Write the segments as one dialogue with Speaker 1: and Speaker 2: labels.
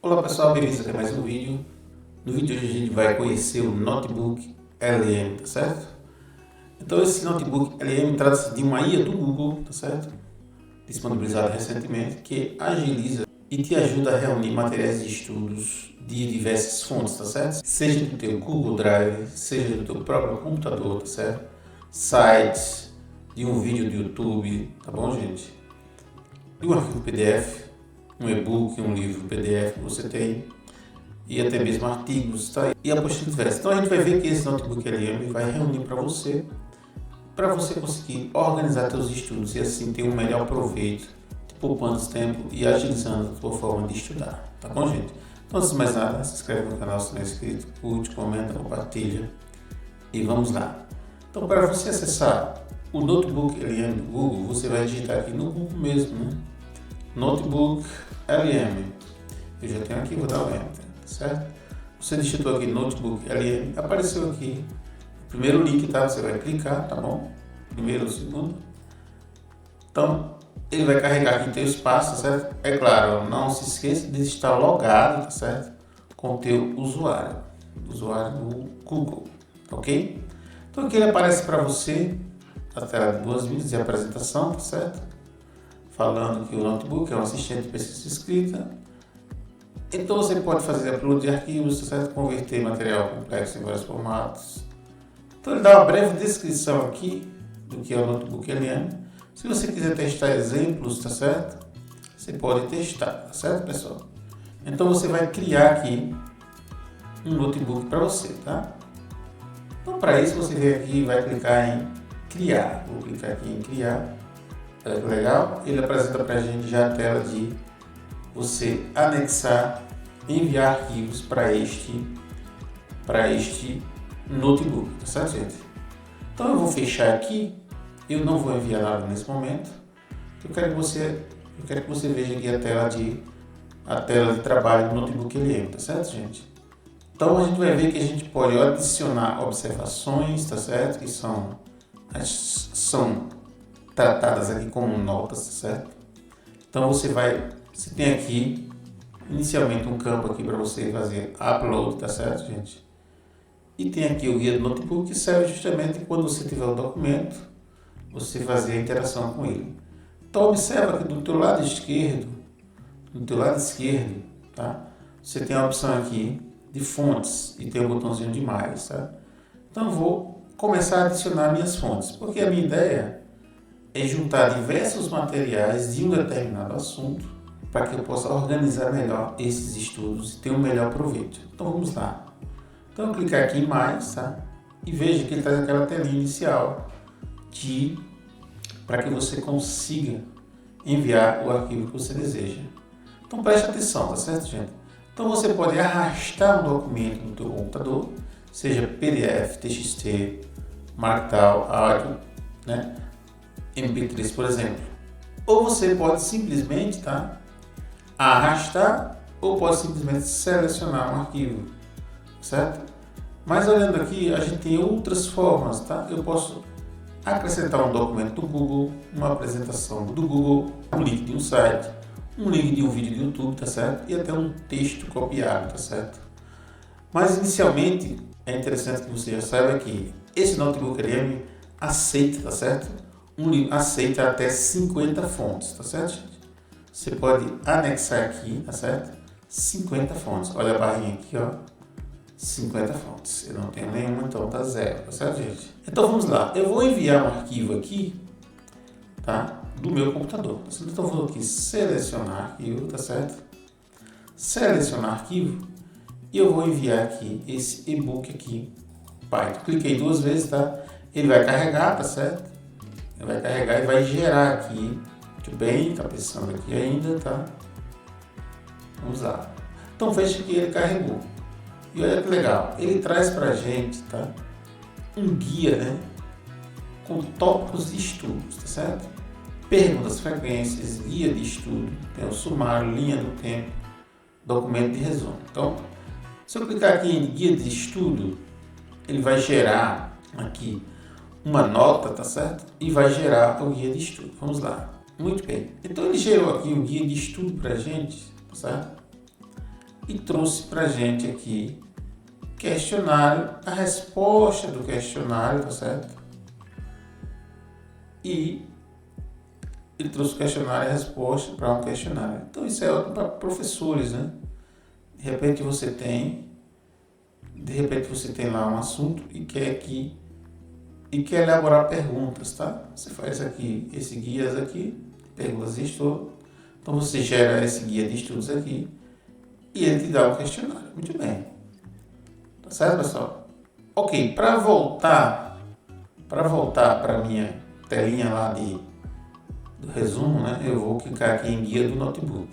Speaker 1: Olá pessoal, bem-vindos a mais um vídeo. No vídeo de hoje a gente vai conhecer o Notebook LM, tá certo? Então esse Notebook LM trata-se de uma IA do Google, tá certo? Disponibilizado recentemente, que agiliza e te ajuda a reunir materiais de estudos de diversas fontes, tá certo? Seja do teu Google Drive, seja do teu próprio computador, tá certo? Sites, de um vídeo do YouTube, tá bom, gente? De um arquivo PDF, um e-book, um livro PDF que você tem, e até mesmo artigos, tá? E apostila diversas. Então a gente vai ver que esse Notebook LM vai reunir para você conseguir organizar seus estudos e assim ter um melhor proveito, te poupando tempo e agilizando a sua forma de estudar, tá bom, gente? Então, antes de mais nada, se inscreve no canal se não é inscrito, curte, comenta, compartilha e vamos lá. Então, para você acessar o Notebook LM do Google, você vai digitar aqui no Google mesmo, né? Notebook LM. Eu já tenho aqui, vou dar um Enter, certo? Você digitou aqui Notebook LM, apareceu aqui o primeiro link, tá? Você vai clicar, tá bom? Primeiro ou segundo. Então, ele vai carregar aqui teu espaço, certo? É claro, não se esqueça de estar logado, tá certo? Com o teu usuário do Google, ok? Então aqui ele aparece para você a tela de boas-vindas de apresentação, tá certo? Falando que o notebook é um assistente de pesquisa escrita. Então você pode fazer upload de arquivos, tá certo? Converter material complexo em vários formatos. Então ele dá uma breve descrição aqui do que é o Notebook LM. Se você quiser testar exemplos, tá certo? Você pode testar, tá certo, pessoal? Então você vai criar aqui um notebook para você, tá? Então para isso você vem aqui e vai clicar em criar. Vou clicar aqui em criar. Olha que legal, ele apresenta para a gente já a tela de você anexar, enviar arquivos para este notebook, tá certo, gente? Então eu vou fechar aqui, eu não vou enviar nada nesse momento. Eu quero que você veja aqui a tela de trabalho do Notebook LM, tá certo, gente? Então a gente vai ver que a gente pode adicionar observações, tá certo? Que são tratadas aqui como notas, tá certo? Então você tem aqui inicialmente um campo aqui para você fazer upload, tá certo, gente? E tem aqui o guia do notebook que serve justamente quando você tiver o documento, você fazer a interação com ele. Então observa que do teu lado esquerdo, tá? Você tem a opção aqui de fontes e tem o botãozinho de mais, tá? Então eu vou começar a adicionar minhas fontes, porque a minha ideia é juntar diversos materiais de um determinado assunto para que eu possa organizar melhor esses estudos e ter um melhor proveito. Então vamos lá. Então eu clicar aqui em mais, tá? E veja que ele traz aquela telinha inicial para que você consiga enviar o arquivo que você deseja. Então preste atenção, tá certo, gente? Então você pode arrastar um documento no teu computador, seja PDF, TXT, Markdown, áudio, né? MP3, por exemplo. Ou você pode simplesmente, tá? Arrastar ou pode simplesmente selecionar um arquivo, certo? Mas olhando aqui, a gente tem outras formas, tá? Eu posso acrescentar um documento do Google, uma apresentação do Google, um link de um site, um link de um vídeo do YouTube, tá certo? E até um texto copiado, tá certo? Mas inicialmente é interessante que você já saiba que esse Notebook LM aceita, tá certo? Aceita até 50 fontes, tá certo, gente? Você pode anexar aqui, tá certo? 50 fontes. Olha a barrinha aqui, ó. 50 fontes. Eu não tenho nenhuma, então tá zero, tá certo, gente? Então vamos lá. Eu vou enviar um arquivo aqui, tá? Do meu computador. Então eu vou aqui selecionar arquivo, tá certo? Selecionar arquivo. E eu vou enviar aqui esse e-book aqui. Python. Cliquei duas vezes, tá? Ele vai carregar, tá certo? Ele vai carregar e vai gerar aqui. Muito bem, tá pensando aqui ainda, tá? Vamos lá. Então veja que ele carregou. E olha que legal, ele traz pra gente, tá? Um guia, né? Com tópicos de estudos, tá certo? Perguntas, frequências, guia de estudo, tem o sumário, linha do tempo, documento de resumo. Então, se eu clicar aqui em guia de estudo, ele vai gerar aqui uma nota, tá certo? E vai gerar o guia de estudo. Vamos lá. Muito bem. Então ele gerou aqui um guia de estudo pra gente, tá certo? e trouxe para a gente aqui questionário, a resposta do questionário, tá certo? E ele trouxe o questionário e a resposta para um questionário. Então isso é ótimo para professores, né? De repente você tem lá um assunto e quer elaborar perguntas, tá? Você faz aqui esse guias aqui, perguntas de estudo. Então você gera esse guia de estudos aqui e ele te dá o questionário. Muito bem. Tá certo, pessoal? Ok, para voltar para a minha telinha lá do resumo, né? Eu vou clicar aqui em guia do notebook.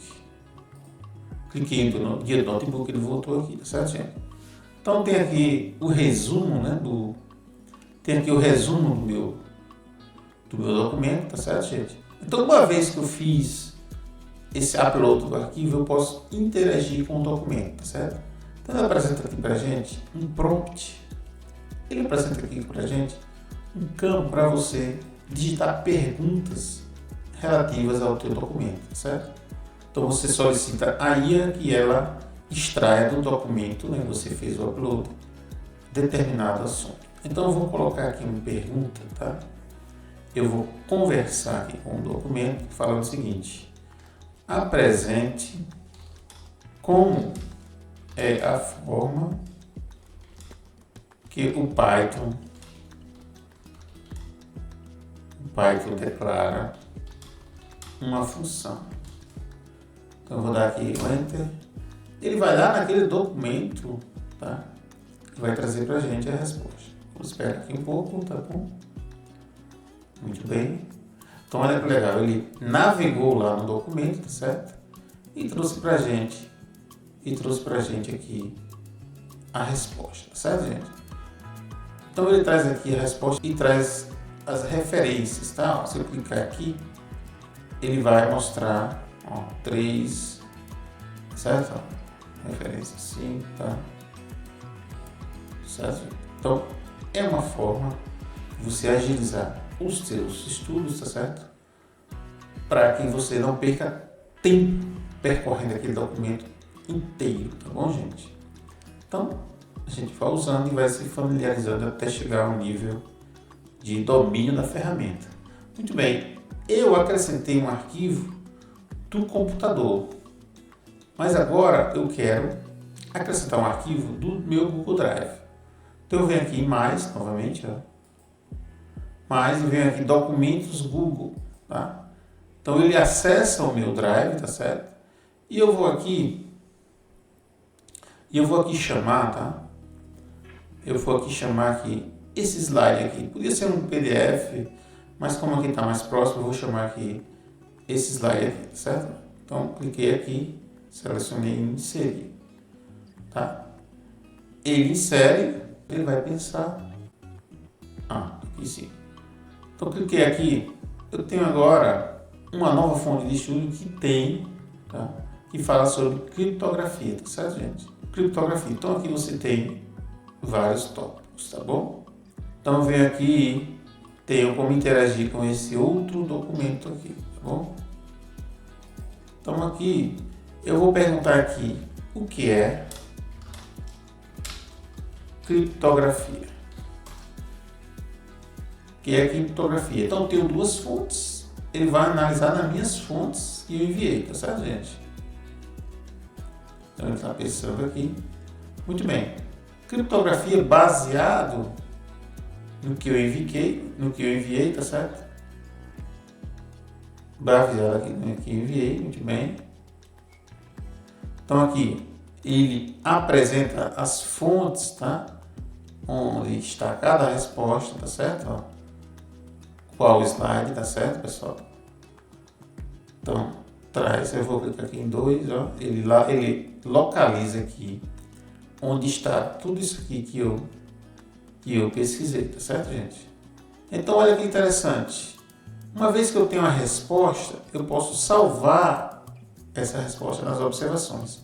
Speaker 1: Cliquei no guia do notebook, ele voltou aqui, tá certo, gente? Então tem aqui o resumo, né? Tem aqui o resumo do meu documento, tá certo, gente? Então, uma vez que eu fiz esse upload do arquivo, eu posso interagir com o documento, tá certo? Então, ele apresenta aqui pra gente um prompt. Ele apresenta aqui pra gente um campo para você digitar perguntas relativas ao teu documento, tá certo? Então, você solicita a IA que ela extraia do documento, né? Você fez o upload, determinado assunto. Então eu vou colocar aqui uma pergunta, tá? Eu vou conversar aqui com o documento falando o seguinte: apresente como é a forma que o Python declara uma função. Então eu vou dar aqui o Enter. Ele vai lá naquele documento, tá? E vai trazer pra gente a resposta. Vou esperar aqui um pouco, tá bom? Muito bem. Então olha que legal, ele navegou lá no documento, tá certo? E trouxe pra gente aqui a resposta, tá certo, gente? Então ele traz aqui a resposta e traz as referências, tá? Se eu clicar aqui, ele vai mostrar, ó, 3, certo? Referência 5, tá? Certo? Então, é uma forma de você agilizar os seus estudos, tá certo? Para que você não perca tempo percorrendo aquele documento inteiro, tá bom, gente? Então, a gente vai usando e vai se familiarizando até chegar ao nível de domínio da ferramenta. Muito bem, eu acrescentei um arquivo do computador, mas agora eu quero acrescentar um arquivo do meu Google Drive. Então eu venho aqui em mais, novamente, ó. Mais, e venho aqui documentos Google, tá? Então ele acessa o meu Drive, tá certo? E eu vou aqui chamar, tá? Eu vou aqui chamar aqui esse slide aqui. Podia ser um PDF, mas como aqui está mais próximo, eu vou chamar aqui esse slide aqui, tá certo? Então cliquei aqui, selecionei inserir, tá? Ele insere, ele vai pensar. Aqui sim. Então cliquei aqui, eu tenho agora uma nova fonte de estudo que tem, tá? Que fala sobre criptografia, tá certo, gente? Criptografia. Então aqui você tem vários tópicos, tá bom? Então eu venho aqui e tenho como interagir com esse outro documento aqui, tá bom? Então aqui eu vou perguntar aqui o que é criptografia. O que é criptografia? Então eu tenho duas fontes, ele vai analisar nas minhas fontes que eu enviei, tá certo, gente? Então ele está pensando aqui. Muito bem. Criptografia baseado no que eu enviei, tá certo? Baseado aqui no que eu enviei, muito bem. Então aqui ele apresenta as fontes, tá? Onde está cada resposta, tá certo? Ó. Qual slide, tá certo, pessoal? Então traz, eu vou clicar aqui em 2, ó. Ele localiza aqui onde está tudo isso aqui que eu pesquisei, tá certo, gente? Então olha que interessante. Uma vez que eu tenho a resposta, eu posso salvar essa resposta nas observações.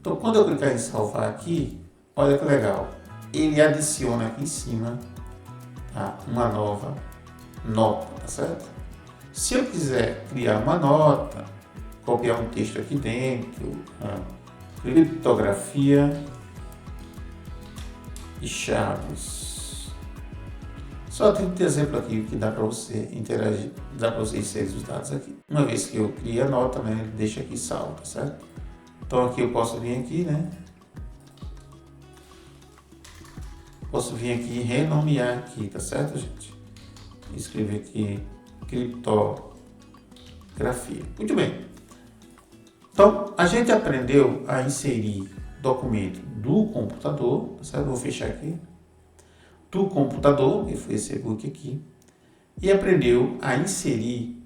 Speaker 1: Então quando eu clicar em salvar aqui, olha que legal. Ele adiciona aqui em cima, tá, uma nova nota, tá certo? Se eu quiser criar uma nota, copiar um texto aqui dentro, criptografia e chaves. Só tem um exemplo aqui que dá para você interagir, dá para você inserir os dados aqui. Uma vez que eu criei a nota, né, ele deixa aqui salvo, tá certo? Então aqui eu posso vir aqui, né? Posso vir aqui e renomear aqui, tá certo, gente? Escrever aqui criptografia. Muito bem. Então, a gente aprendeu a inserir documento do computador, tá certo? Vou fechar aqui. Do computador, que foi esse e-book aqui. E aprendeu a inserir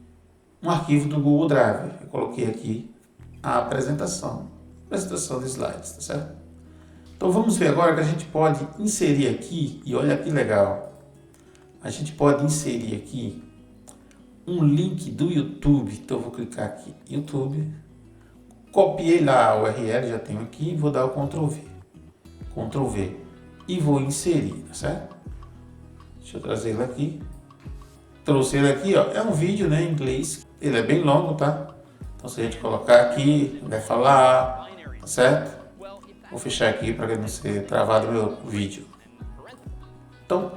Speaker 1: um arquivo do Google Drive. Eu coloquei aqui a apresentação de slides, tá certo? Então, vamos ver agora que a gente pode inserir aqui, e olha que legal. A gente pode inserir aqui um link do YouTube. Então, eu vou clicar aqui, YouTube. Copiei lá a URL, já tenho aqui, vou dar o Ctrl V e vou inserir, tá certo? Deixa eu trazer ele aqui. Trouxe ele aqui, ó, é um vídeo, né, em inglês, ele é bem longo, tá? Então se a gente colocar aqui, vai falar, tá certo? Vou fechar aqui para não ser travado o meu vídeo. Então,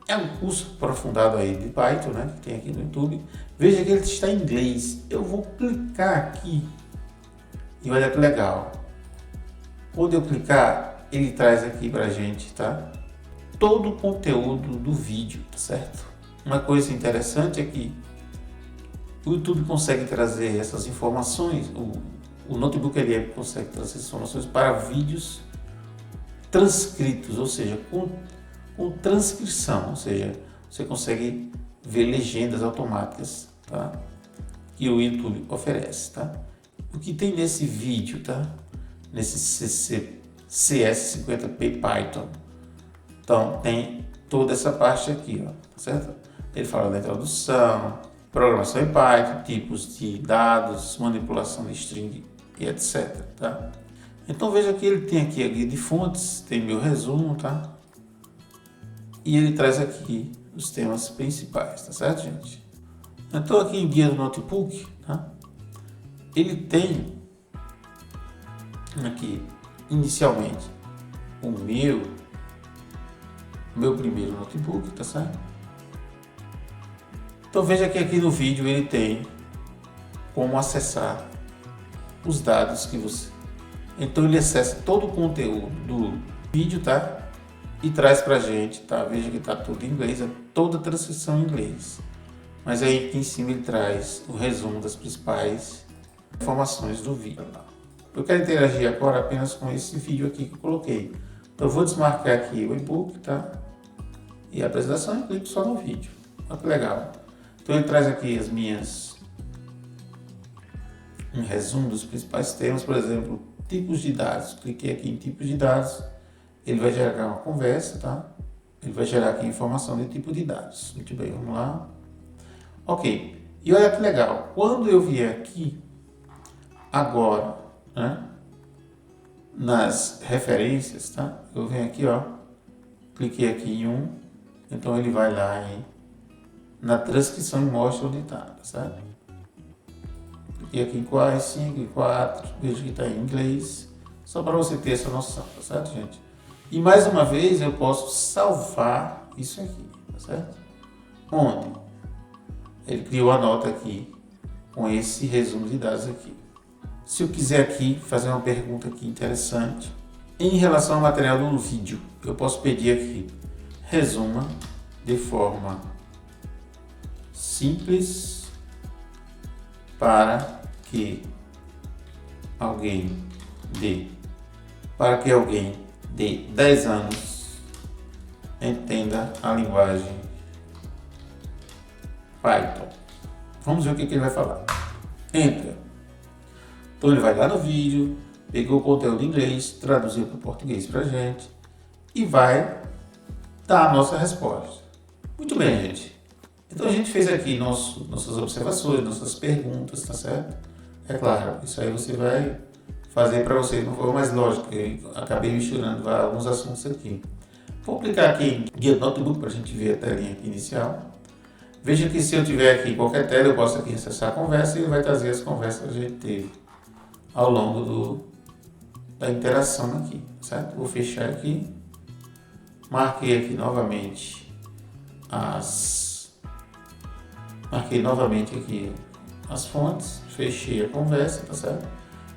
Speaker 1: é um curso aprofundado aí de Python, né, que tem aqui no YouTube. Veja que ele está em inglês. Eu vou clicar aqui. E olha que legal, quando eu clicar, ele traz aqui pra gente, tá? Todo o conteúdo do vídeo, tá certo? Uma coisa interessante é que o YouTube consegue trazer essas informações, o notebook LM consegue trazer essas informações para vídeos transcritos, ou seja, com transcrição, ou seja, você consegue ver legendas automáticas, tá? Que o YouTube oferece, tá? O que tem nesse vídeo, tá? Nesse CS50P Python. Então, tem toda essa parte aqui, ó, tá certo? Ele fala da introdução, programação em Python, tipos de dados, manipulação de string e etc, tá? Então, veja que ele tem aqui a guia de fontes, tem meu resumo, tá? E ele traz aqui os temas principais, tá certo, gente? Então, aqui em guia do notebook, tá? Ele tem aqui, inicialmente, o meu primeiro notebook, tá certo? Então veja que aqui no vídeo ele tem como acessar os dados que você... Então ele acessa todo o conteúdo do vídeo, tá? E traz pra gente, tá? Veja que tá tudo em inglês, é toda a transcrição em inglês. Mas aí aqui em cima ele traz o resumo das principais informações do vídeo. Eu quero interagir agora apenas com esse vídeo aqui que eu coloquei. Então eu vou desmarcar aqui o e-book, tá? E a apresentação e clico só no vídeo. Olha que legal. Então ele traz aqui um resumo dos principais temas, por exemplo, tipos de dados. Cliquei aqui em tipos de dados, ele vai gerar uma conversa, tá? Ele vai gerar aqui informação de tipo de dados. Muito bem, vamos lá. Ok. E olha que legal. Quando eu vier aqui agora, né, nas referências, tá? Eu venho aqui, ó, cliquei aqui em um, então ele vai lá na transcrição e mostra onde está, tá certo? Cliquei aqui em quais, 5 e 4, vejo que está em inglês, só para você ter essa noção, tá certo, gente? E mais uma vez eu posso salvar isso aqui, tá certo? Onde? Ele criou a nota aqui com esse resumo de dados aqui. Se eu quiser aqui fazer uma pergunta aqui interessante, em relação ao material do vídeo, eu posso pedir aqui, resuma de forma simples para que alguém de 10 anos entenda a linguagem Python. Vamos ver o que ele vai falar. Entra. Então ele vai lá no vídeo, pegou o conteúdo em inglês, traduziu para o português para a gente e vai dar a nossa resposta. Muito bem, gente. Então a gente fez aqui nossas observações, nossas perguntas, tá certo? É claro, isso aí você vai fazer para você de uma forma mais lógica. Eu acabei misturando alguns assuntos aqui. Vou clicar aqui em Guia do Notebook para a gente ver a telinha aqui inicial. Veja que se eu tiver aqui qualquer tela, eu posso aqui acessar a conversa e ele vai trazer as conversas que a gente teve ao longo da interação aqui, certo? Vou fechar aqui, marquei aqui novamente as fontes, fechei a conversa, tá certo?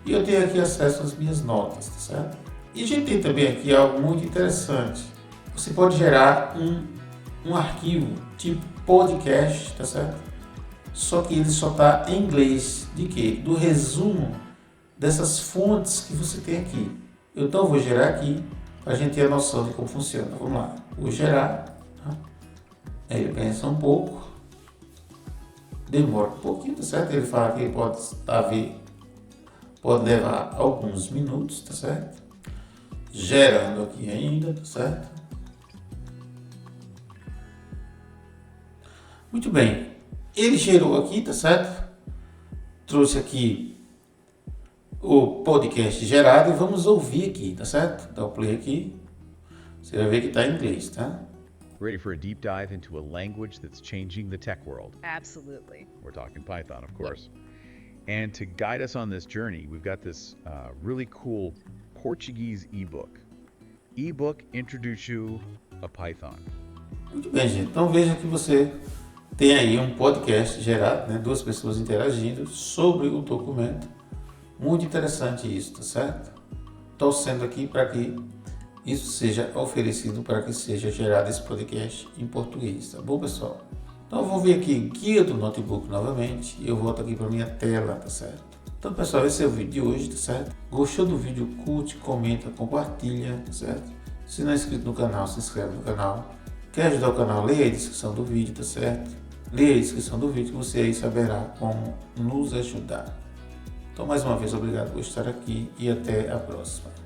Speaker 1: E eu tenho aqui acesso às minhas notas, tá certo? E a gente tem também aqui algo muito interessante. Você pode gerar um arquivo tipo podcast, tá certo? Só que ele só está em inglês. De quê? Do resumo dessas fontes que você tem aqui. Então eu vou gerar aqui para a gente ter a noção de como funciona. Vamos lá. Vou gerar. Tá? Aí ele pensa um pouco. Demora um pouquinho, tá certo? Ele fala que ele pode levar alguns minutos, tá certo? Gerando aqui ainda, tá certo? Muito bem. Ele gerou aqui, tá certo? Trouxe aqui o podcast gerado e vamos ouvir aqui, tá certo? Dá o play aqui. Você vai ver que está em inglês, tá?
Speaker 2: Ready for a deep dive into a language that's changing the tech world?
Speaker 3: Absolutely.
Speaker 2: We're talking Python, of course. And to guide us on this journey, we've got this really cool Portuguese ebook. Ebook Introduce You a Python.
Speaker 1: Muito bem, gente. Então veja que você tem aí um podcast gerado, né? 2 pessoas interagindo sobre o documento. Muito interessante isso, tá certo? Torcendo aqui para que isso seja oferecido, para que seja gerado esse podcast em português, tá bom, pessoal? Então eu vou vir aqui em guia do notebook novamente e eu volto aqui para minha tela, tá certo? Então, pessoal, esse é o vídeo de hoje, tá certo? Gostou do vídeo? Curte, comenta, compartilha, tá certo? Se não é inscrito no canal, se inscreve no canal. Quer ajudar o canal? Leia a descrição do vídeo, tá certo? Leia a descrição do vídeo que você aí saberá como nos ajudar. Então, mais uma vez, obrigado por estar aqui e até a próxima.